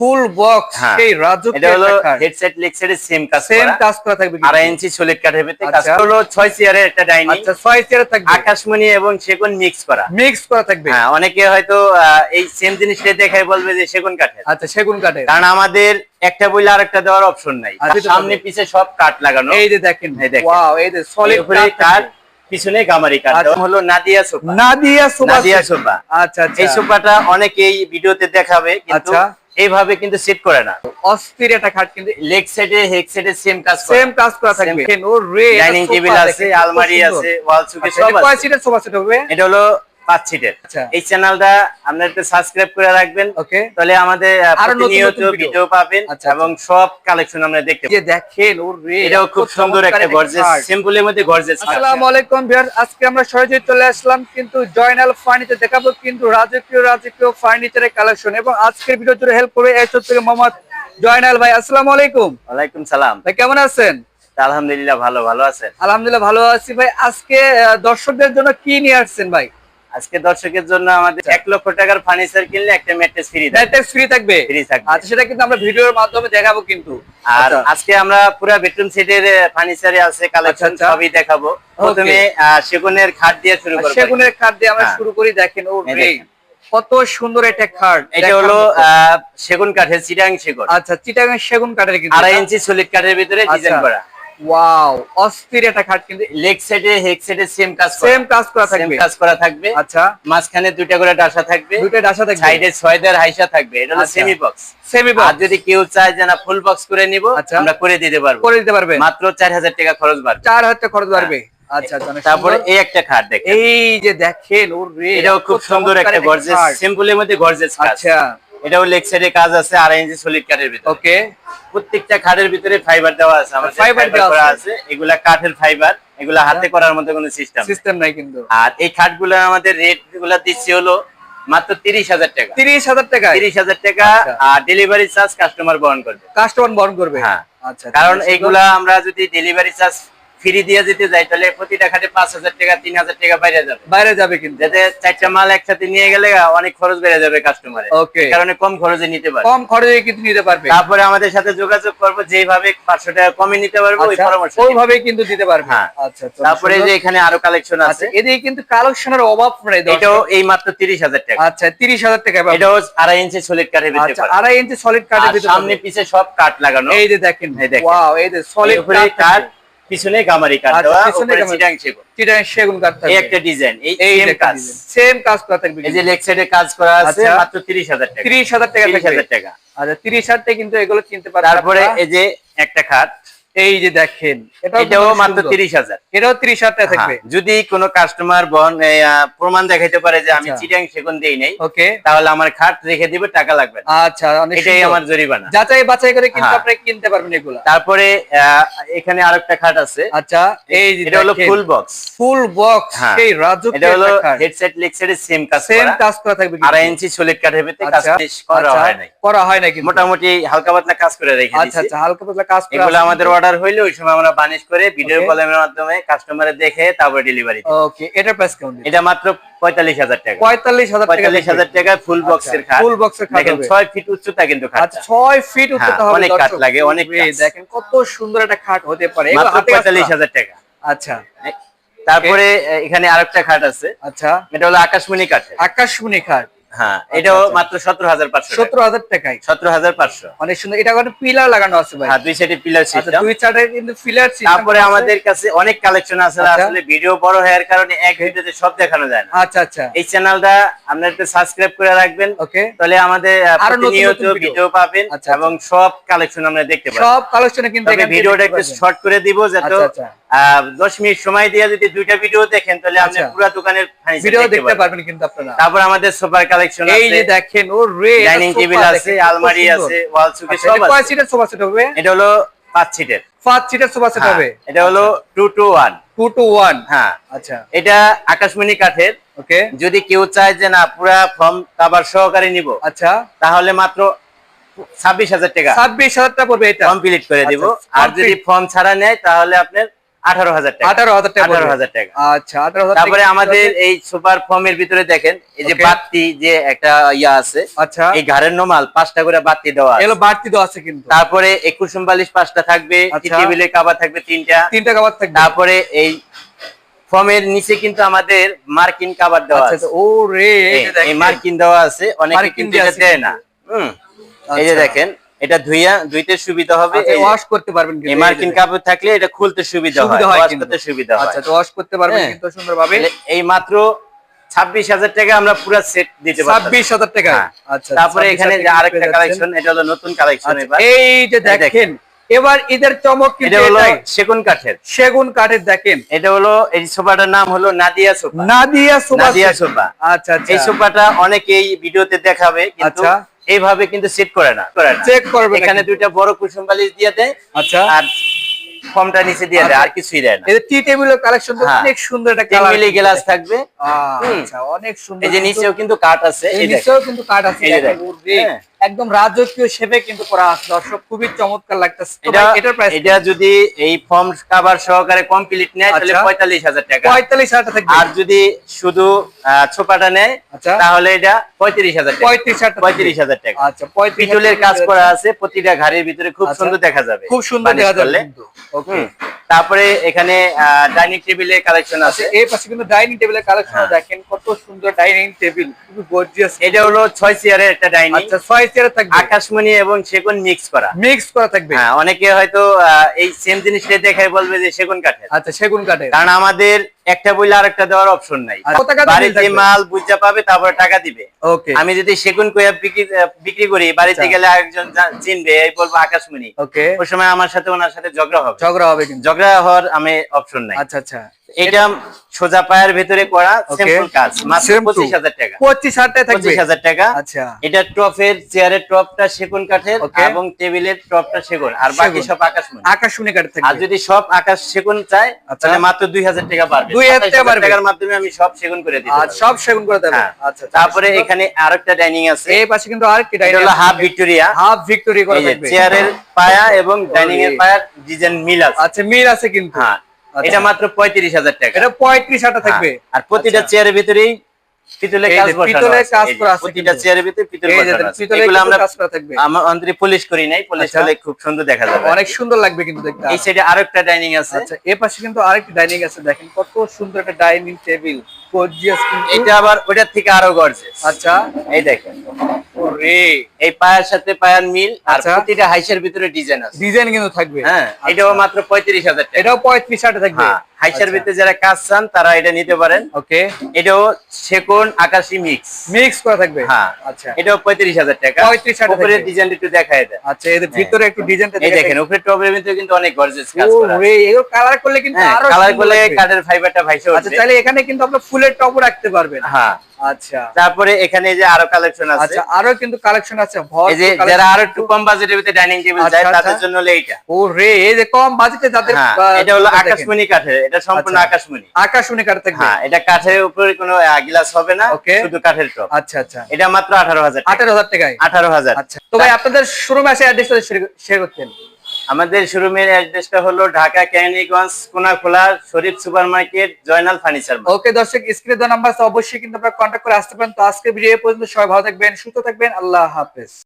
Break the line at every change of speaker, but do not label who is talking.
Full box সেই রাজুক
এটা হলো হেডসেট লেগসেটের
সেম কাজ করা থাকবে
2.5 ইঞ্চি সলিড কাঠের ভিতরে কাজ হলো 6 চেয়ারের একটা ডাইনিং।
আচ্ছা 6 চেয়ার থাকবে
আকাশমণি এবং সেগুন মিক্স করা
থাকবে।
হ্যাঁ, অনেকে হয়তো এই সেম জিনিসটা দেখে বলবে যে সেগুন কাঠের।
আচ্ছা সেগুন কাঠের,
কারণ আমাদের একটা বইলে আরেকটা দেওয়ার অপশন নাই, সামনে পিছে সব কাঠ লাগানো।
এই যে দেখেন ওয়াও, এই যে সলিড
কাঠ, পিছনে গামারি কাঠ। হলো নাদিয়া সোফা।
আচ্ছা আচ্ছা,
এই সোফাটা অনেকেই ভিডিওতে দেখাবে কিন্তু এইভাবে কিন্তু সেট করে না।
অস্থির একটা খাট, কিন্তু
লেগ সাইডে হেড সাইডে সেম কাজ করা
থাকবে।
ডাইনিং টেবিল আছে, আলমারি আছে, ওয়াল সুকেস সব আছে।
কয় সিটের সোফা সেট হবে?
এটা হলো 5 সিটের। এই চ্যানেলটা আপনারা একটু সাবস্ক্রাইব করে রাখবেন,
ওকে,
তাহলে আমাদের প্রতিনিয়ত ভিডিও পাবেন এবং সব কালেকশন আমরা দেখতে পাবেন।
দেখেন ওরে,
এটাও খুব সুন্দর একটা গর্জিয়াস, সিম্পলের মধ্যে গর্জিয়াস।
আসসালামু আলাইকুম ভিউয়ার্স, আজকে আমরা সরাসরি চলে আসলাম কিন্তু জয়নাল ফার্নিচার দেখাবো কিন্তু রাজকীয় ফার্নিচারের কালেকশন, এবং আজকের ভিডিও জুড়ে হেল্প করবে এরশাদ থেকে মোহাম্মদ জয়নাল ভাই। আসসালামু আলাইকুম।
ওয়ালাইকুম সালাম
ভাই, কেমন আছেন?
আলহামদুলিল্লাহ ভালো আছেন?
আলহামদুলিল্লাহ ভালো আছি ভাই। আজকে দর্শকদের জন্য কি নিয়ে আসছেন ভাই?
আজকে দর্শকের জন্য আমাদের 1 লক্ষ টাকার ফার্নিচার কিনলে একটা ম্যাট্রেস ফ্রি থাকবে। আচ্ছা, সেটা কিন্তু আমরা ভিডিওর মাধ্যমে দেখাবো কিন্তু। আর আজকে আমরা পুরো বেডরুম সেটের ফার্নিচারে আছে কালেকশন, সবই দেখাবো। প্রথমে সেগুনের খাট দিয়ে শুরু করব।
সেগুনের খাট দিয়ে আমরা শুরু করি। দেখেন ও রে, কত সুন্দর একটা খাট।
এটা হলো সেগুন কাঠের, চিটাগাং সেগুন।
আচ্ছা, চিটাগাং সেগুন কাঠের, কিন্তু
2.5 ইঞ্চি সলিড কাঠের ভিতরে ডিজাইন করা।
ওয়াও, অস্থির একটা খাট, কিন্তু
লেগ সাইডে হেড সাইডে সেম কাজ করা থাকবে।
আচ্ছা,
মাঝখানে দুইটা করে ডাসা থাকবে, সাইডে 6 দেয়ার হাইসা থাকবে। এটা হলো সেমি বক্স। আর যদি কেউ চায় যে না ফুল বক্স করে নিব, আমরা করে দিতে পারবো। মাত্র 4000 টাকা খরচ বাড়বে।
4000 টাকা খরচ বাড়বে। আচ্ছা,
তারপরে এই একটা খাট দেখেন,
এই যে দেখেন ওরে,
এটাও খুব সুন্দর একটা গর্জিয়াস, সিম্পলের মধ্যে গর্জিয়াস কাজ।
আচ্ছা,
এটাও লেগ সাইডে কাজ আছে 2.5 ইঞ্চি সলিড কাঠের ভিতরে।
ওকে,
প্রত্যেকটা খাটের ভিতরে ফাইবার দেওয়া আছে, আমাদের ফাইবার করা আছে। এগুলা কাঠের ফাইবার, এগুলা হাতে করার মতো কোনো সিস্টেম
নাই কিন্তু।
আর এই খাটগুলো আমাদের রেট গুলা দিচ্ছি হলো মাত্র 30,000 টাকা।
30,000
টাকা। আর ডেলিভারি চার্জ কাস্টমার বহন করবে। হ্যাঁ,
আচ্ছা,
কারণ এইগুলা আমরা যদি ডেলিভারি চার্জ ফ্রি দিয়ে যেতে যাই তাহলে প্রতিটা খাটে 5,000 টাকা 3,000 টাকা বাইরে যাবে কিন্তু। যাতে 4টা মাল একসাথে নিয়ে গেলে অনেক খরচ বেড়ে যাবে কাস্টমারের, কারণে কম খরচে নিতে পারবে। তারপরে আমাদের সাথে যোগাযোগ করবো, যেভাবে 500 টাকা কমে নিতে পারবো
ওইভাবে কিন্তু দিতে পারবে।
আচ্ছা, তারপরে যে এখানে আরো কালেকশন আছে,
এদিকে কিন্তু কালেকশনের অভাব নেই।
এটাও এই মাত্র 30,000 টাকা।
আচ্ছা, 30,000 টাকা।
এটাও 2.5 ইঞ্চি সলিড কাঠের ভিতরে।
2.5 ইঞ্চি সলিড কাঠের ভিতরে,
সামনে পিছে সব কাঠ লাগানো।
এই যে দেখেন ওয়াও, এই যে সলিড
কাঠ, পিছনে গামারি কাঠ দেওয়া, উপরে চিটাগাং সেগুন কাঠ থাকবে। এই একটা ডিজাইন, এই
সেম কাজ করা থাকবে।
এই যে লেগ সাইডে কাজ করা আছে, মাত্র 30,000 টাকা।
30,000 টাকা। আচ্ছা, 30,000 টাকা কিন্তু এগুলো কিনতে পারবেন।
তারপরে এই যে একটা খাট,
এই যে দেখেন,
এটাও মাত্র 30,000।
এটাও 30,000 টাকা থাকবে।
যদি কোনো কাস্টমার প্রমাণ দেখাইতে পারে যে আমি চিটাগাং সেগুন দেই নাই,
ওকে,
তাহলে আমার খাট রেখে দিবে, টাকা লাগবে না।
আচ্ছা,
এটাই আমার জরিমানা।
যাচাই বাছাই করে কিন্তু আপনি কিনতে পারবেন এগুলো।
তারপরে এখানে আরেকটা খাট আছে।
আচ্ছা, এই যে
এটা হলো ফুল বক্স
সেই রাজুক।
এটা হলো হেডসেট লেগ সাইডে সেম কাজ করা
থাকবে।
2.5 ইঞ্চি সলিড কাঠের ভিতরে কাজ করা হয় নাই, মোটামুটি হালকা পাতলা কাজ করে রেখে দিয়েছি।
আচ্ছা, হালকা পাতলা কাজ করা।
এগুলো আমাদের অর্ডার হইলে ওই সময় আমরা বানিশ করে ভিডিও কলের মাধ্যমে কাস্টমারে দেখে তারপর ডেলিভারি দিই।
ওকে, এটার প্রাইস কেমন?
এটা মাত্র 45,000 টাকা।
45,000
টাকা ফুল বক্সের খাট।
ফুল বক্সের খাট
দেখেন 6 ফিট উচ্চতা কিন্তু খাট।
আচ্ছা, 6 ফিট উচ্চতা হবে।
অনেক কাঠ লাগে, অনেক কাঠ।
দেখেন কত সুন্দর একটা খাট হতে পারে।
মাত্র 45,000 টাকা।
আচ্ছা,
তারপরে এখানে আরেকটা খাট আছে।
আচ্ছা,
এটা হলো আকাশমণি কাঠের।
আকাশমণি খাট।
হ্যাঁ, এটাও মাত্র 17,500।
17,000 টাকায়।
17,500।
অনেক সুন্দর। এটা একটা পিলার লাগানো আছে ভাই।
হ্যাঁ, দুই সাইডে পিলার সিস্টেম।
দুই সাইডে কিন্তু পিলার সিস্টেম।
তারপরে আমাদের কাছে অনেক কালেকশন আছে, আসলে ভিডিও বড় হওয়ার কারণে এক ভিডিওতে সব দেখানো যায় না।
আচ্ছা আচ্ছা,
এই চ্যানেলটা আপনারা একটু সাবস্ক্রাইব করে রাখবেন,
ওকে,
তাহলে আমাদের প্রতিনিয়ত ভিডিও পাবেন এবং সব কালেকশন আমরা দেখতে পাবেন।
সব কালেকশনে কিন্তু
এখানে ভিডিওটা একটু শর্ট করে দিব, যাতে 10 মিনিট সময় দিয়ে যদি দুইটা ভিডিও দেখেন তাহলে আপনি পুরো দোকানের
ভিডিও দেখতে পারবেন কিন্তু আপনারা।
তারপর আমাদের সোফার কালেকশন আছে,
এই যে দেখেন ও রে,
ডাইনিং টেবিল আছে, আলমারি আছে, ওয়াল সুকেস সব আছে।
কয় সিটের সোফা সেট হবে?
এটা হলো 5 সিটের।
5 সিটের সোফা সেট হবে।
এটা হলো 2 to 1।
2 to 1।
হ্যাঁ,
আচ্ছা,
এটা আকাশমণি কাঠের।
ওকে,
যদি কেউ চায় যে না পুরো ফর্ম কভার সহকারে নিব,
আচ্ছা,
তাহলে মাত্র 26,000 টাকা।
26,000 টাকা পড়বে, এটা
কমপ্লিট করে দিব। আর যদি ফর্ম ছাড়া নেয় তাহলে আপনার 18,000 টাকা।
18,000 টাকা।
18,000 টাকা।
আচ্ছা 18,000 টাকা।
তারপরে আমাদের এই সুপার ফর্মের ভিতরে দেখেন এই যে বাতি যে একটা ইয়া আছে,
আচ্ছা
এই ঘাড়ের নমাল 5টা করে বাতি দেওয়া আছে।
এলো বাড়তি দেওয়া আছে কিন্তু।
তারপরে 21 5টা থাকবে, টেবিলে কভার থাকবে 3টা
কভার থাকবে।
তারপরে এই ফর্মের নিচে কিন্তু আমাদের মার্কিন কভার দেওয়া আছে।
ও রে,
এই মার্কিন দেওয়া আছে, অনেকে কিন্তু এটা দেয় না। এই যে দেখেন এটা ধুইতে সুবিধা হবে,
ওয়াশ করতে পারবেন কিন্তু।
এই মার্কিন কাপড় থাকলে এটা খুলতে সুবিধা হয়, ওয়াশ করতে সুবিধা হয়।
আচ্ছা তো ওয়াশ করতে পারবেন কিন্তু সুন্দরভাবে।
এই মাত্র 26,000 টাকা আমরা পুরো সেট দিতে পারবো।
26,000 টাকা। আচ্ছা
তারপরে এখানে যে আরেকটা কালেকশন, এটা হলো নতুন কালেকশন। এবার
এই যে দেখেন এবার ঈদের চমক কিন্তু
এটা হলো
এটাই।
সেগুন কাঠের।
সেগুন কাঠের দেখেন।
এটা হলো এই সোফাটার নাম হলো Nadia sofa.
Nadia sofa.
Nadia sofa.
আচ্ছা আচ্ছা।
এই সোফাটা অনেকেই ভিডিওতে দেখাবে কিন্তু এইভাবে কিন্তু সেট করে না।
চেক করবে।
এখানে দুইটা বড় কুশন বালিশ দিয়ে দেয়।
আচ্ছা।
আর ফর্মটা নিচে দিয়ে দেয়, আর কিছুই দেয় না।
এই টি টেবিলের কালেকশন তো অনেক সুন্দর একটা কালার।
মিলি গ্লাস থাকবে।
আচ্ছা অনেক সুন্দর।
এই যে নিচেও কিন্তু কাঠ আছে,
এই নিচেও কিন্তু কাঠ আছে। একদম রাজকীয় শেপে কিন্তু করা আছে। দর্শক খুবই চমৎকার লাগতেছে। এটার প্রাইস,
এটা যদি এই ফর্ম কভার সহকারে কমপ্লিট নেয় তাহলে 45,000 টাকা।
45,000 টাকা থাকবে।
আর যদি শুধু ছোপাটা নেয় তাহলে এটা 35,000 টাকা। 35,000 টাকা।
আচ্ছা
পিতলের কাজ করা আছে, প্রতিটা ঘাড়ির ভিতরে খুব সুন্দর দেখা যাবে।
খুব সুন্দর দেখা যাবে কিন্তু। ওকে।
তারপরে এখানে ডাইনিং টেবিলের কালেকশন আছে।
এই পাশে কিন্তু ডাইনিং টেবিলের কালেকশন দেখেন, কত সুন্দর ডাইনিং টেবিল, খুব গর্জিয়াস।
এটা হলো 6 চেয়ারের একটা ডাইনিং।
আচ্ছা 6 চেয়ার থাকবে,
আকাশমণি এবং সেগুন মিক্স করা
থাকবে।
হ্যাঁ, অনেকে হয়তো এই সেম জিনিসটা দেখায় বলবে যে সেগুন কাঠের।
আচ্ছা সেগুন কাঠের।
কারণ আমাদের একটা বইলে আরেকটা দেওয়ার অপশন নাই। বাড়িতে মাল বুঝা পাবে, তারপরে টাকা দিবে।
ওকে।
আমি যদি সেগুন কইয়া বিক্রি করি, বাড়িতে গেলে আরেকজন চিনবে, এই বলবো আকাশমণি।
ওকে।
ওই সময় আমার সাথে ওনার সাথে ঝগড়া হবে কিন্তু। ঝগড়া হওয়ার আমি অপশন নাই।
আচ্ছা আচ্ছা।
এটা সোজা পায়ের ভিতরে করা সিম্পল কাজ, মাত্র 25,000 টাকা।
25,000 টাকা থাকবে।
25,000 টাকা।
আচ্ছা।
এটা টপের চেয়ারের টপটা সেগুন কাঠের এবং টেবিলের টপটা সেগুন, আর বাকি সব আকাশমণি
কাঠের থাকবে।
আর যদি সব আকাশ সেগুন চাই তাহলে মাত্র 2,000 টাকা পারবে।
2,000
টাকার মাধ্যমে আমি সব সেগুন করে দিতে পারবো।
সব সেগুন করে দেব। আচ্ছা।
তারপরে এখানে আরেকটা ডাইনিং আছে।
এই পাশে কিন্তু আরেকটা ডাইনিং
হলো হাফ ভিক্টোরিয়া।
করা থাকবে।
চেয়ারের পায়া এবং ডাইনিং এর পায়ার ডিজাইন মিল আছে।
আচ্ছা মিল আছে কিন্তু।
হ্যাঁ, এটা মাত্র 35,000 টাকা।
এটা 35,000 টাকা থাকবে।
আর প্রতিটা চেয়ারের ভিতরেই পিতলের কাজ করা আছে। প্রতিটা চেয়ারের ভিতরে পিতল বসানো আছে। এগুলো আমরা কাজ করা থাকবে। আমরা পলিশ করি নাই, পলিশ করলে খুব সুন্দর দেখা যাবে।
অনেক সুন্দর লাগবে কিন্তু দেখতে।
এই সাইডে আরেকটা ডাইনিং আছে।
আচ্ছা এই পাশে কিন্তু আরেকটা ডাইনিং আছে, দেখেন কত সুন্দর একটা ডাইনিং টেবিল, গর্জিয়াস কিন্তু।
এটা আবার ওটার থেকে আরো গর্জিয়াস।
আচ্ছা
এই দেখেন, ওরে এই পায়ার সাথে পায়ার মিল, আর প্রতিটা হাইসের ভিতরে ডিজাইন কিন্তু থাকবে। হ্যাঁ, এটাও মাত্র 35,000 টাকা।
এটাও 35,000 টাকা থাকবে।
হাইসের ভিতরে যারা কাজ চান তারা এটা নিতে পারেন। ওকে। এটাও সেগুন আকাশী মিক্স
করা থাকবে।
হ্যাঁ।
আচ্ছা
এটাও 35,000 টাকা।
35,000 টাকা।
উপরের ডিজাইনটা একটু দেখায় দেন।
আচ্ছা এর ভিতরে একটু ডিজাইনটা
এই দেখেন, উপরে টপের ভিতরে কিন্তু অনেক গর্জিয়াস কাজ করা আছে।
ওরে এগুলো কালার করলে কিন্তু আরো
কালার করলে কাঠের ফাইবারটা ভাইসে উঠবে।
আচ্ছা তাহলে এখানে কিন্তু আপনি ফুলের টপও রাখতে পারবেন।
হ্যাঁ।
আচ্ছা
তারপরে এখানে যে আরো কালেকশন আছে।
আচ্ছা আরো কিন্তু কালেকশন আছে।
এই যে যারা আরো একটু কম বাজেটের ভিতরে ডাইনিং টেবিল চায় তাদের জন্য হলো এইটা।
ওরে এই যে কম বাজেটে যাদের,
এটা হলো আকাশমণি কাঠের। এটা সম্পূর্ণ আকাশমণি
কাঠ থাকবে।
হ্যাঁ, এটা কাঠের উপরে কোনো গ্লাস হবে না, শুধু কাঠের টপ।
আচ্ছা আচ্ছা।
এটা মাত্র 18,000 টাকা।
18,000 টাকায়।
18,000।
আচ্ছা তো ভাই আপনাদের শোরুমে এসে অ্যাড্রেসটা শেয়ার করতেন।
আমাদের শোরুমের অ্যাড্রেসটা হলো ঢাকা কেরানীগঞ্জ কোনাখোলা শরীফ সুপারমার্কেট, জয়নাল ফার্নিচার।
ওকে দর্শক, স্ক্রিনে দেওয়া নাম্বার অবশ্যই কিন্তু আপনারা কন্টাক্ট করে আসতে পারেন। তো আজকে ভিডিও পর্যন্ত সবাই ভালো থাকবেন, সুস্থ থাকবেন, আল্লাহ হাফেজ।